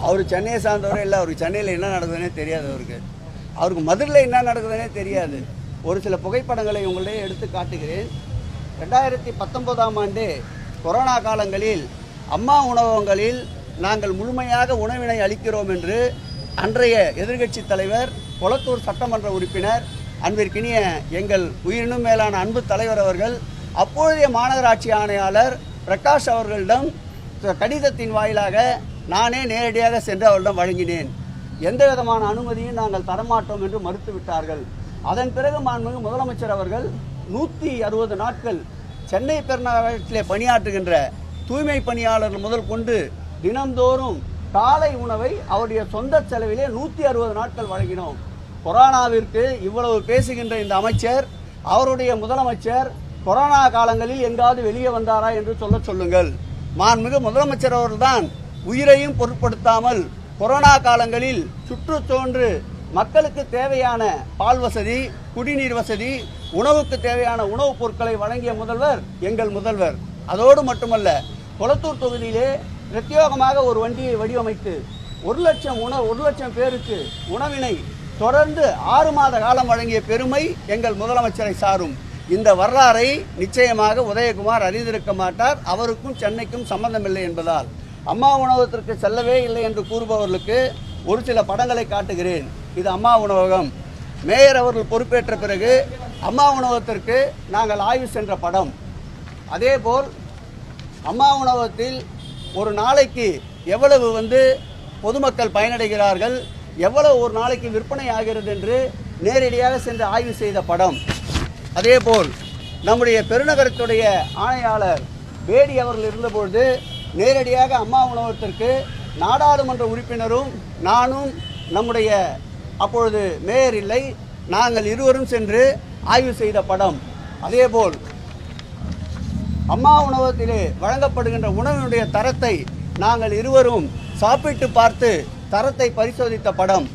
அவர் சென்னையை சார்ந்தவரே இல்லை. அவருக்கு சென்னையில் என்ன நடக்குதுன்னே தெரியாது. அவருக்கு மதுரையில் என்ன நடக்குதுன்னே தெரியாது. ஒரு சில புகைப்படங்களை உங்களிடையே எடுத்து காட்டுகிறேன். 2019ஆம் ஆண்டு கொரோனா காலங்களில் அம்மா உணவகங்களில் நாங்கள் முழுமையாக உணவினை அளிக்கிறோம் என்று அன்றைய எதிர்க்கட்சி தலைவர், கொளத்தூர் சட்டமன்ற உறுப்பினர், அன்பிற்கினிய எங்கள் உயிரினும் மேலான அன்பு தலைவர் அவர்கள் அப்பொழுதைய மாநகராட்சி ஆணையாளர் பிரகாஷ் அவர்களிடம் கடிதத்தின் வாயிலாக நானே நேரடியாக சென்று அவரிடம் வழங்கினேன். எந்த விதமான அனுமதியும் நாங்கள் தரமாட்டோம் என்று மறுத்துவிட்டார்கள். அதன் பிறகு மாண்புமிகு முதலமைச்சர் அவர்கள் 160 நாட்கள் சென்னை பெருநகரத்திலே பணியாற்றுகின்ற தூய்மை பணியாளர்கள் முதல் கொண்டு தினந்தோறும் காலை உணவை அவருடைய சொந்த செலவிலே 160 நாட்கள் வழங்கினோம். கொரோனாவிற்கு இவ்வளவு பேசுகின்ற இந்த அமைச்சர், அவருடைய முதலமைச்சர் கொரோனா காலங்களில் எங்காவது வெளியே வந்தாரா என்று சொல்லுங்கள். மாண்புமிகு முதலமைச்சர் அவர்கள்தான் உயிரையும் பொருட்படுத்தாமல் கொரோனா காலங்களில் சுற்றுச்சூழன்று மக்களுக்கு தேவையான பால் வசதி, குடிநீர் வசதி, உணவுக்கு தேவையான உணவுப் பொருட்களை வழங்கிய முதல்வர் எங்கள் முதல்வர். அதோடு மட்டுமல்ல, கொளத்தூர் தொகுதியிலே பிரத்யேகமாக ஒரு வண்டியை வடிவமைத்து 1 லட்சம் பேருக்கு உணவினை தொடர்ந்து 6 மாத காலம் வழங்கிய பெருமை எங்கள் முதலமைச்சரை சாரும். இந்த வரலாறை நிச்சயமாக உதயகுமார் அறிந்திருக்க மாட்டார். அவருக்கும் சென்னைக்கும் சம்பந்தமில்லை என்பதால் அம்மா உணவகத்திற்கு செல்லவே இல்லை என்று கூறுபவர்களுக்கு ஒரு சில படங்களை காட்டுகிறேன். இது அம்மா உணவகம். மேயர் அவர்கள் பொறுப்பேற்ற பிறகு அம்மா உணவகத்திற்கு நாங்கள் ஆய்வு சென்ற படம். அதேபோல் அம்மா உணவகத்தில் ஒரு நாளைக்கு எவ்வளவு பொதுமக்கள் பயனடைகிறார்கள், எவ்வளவு ஒரு நாளைக்கு விற்பனை ஆகிறது என்று நேரடியாக சென்று ஆய்வு செய்த படம். அதேபோல் நம்முடைய பெருநகரத்துடைய ஆணையாளர் பேடி அவர்கள் இருந்தபொழுது நேரடியாக அம்மா உணவகத்திற்கு நாடாளுமன்ற உறுப்பினரும் நானும், நம்முடைய அப்பொழுது மேயர் இல்லை, நாங்கள் இருவரும் சென்று ஆய்வு செய்த படம். அதேபோல் அம்மா உணவகத்திலே வழங்கப்படுகின்ற உணவினுடைய தரத்தை நாங்கள் இருவரும் சாப்பிட்டு பார்த்து தரத்தை பரிசோதித்த படம்.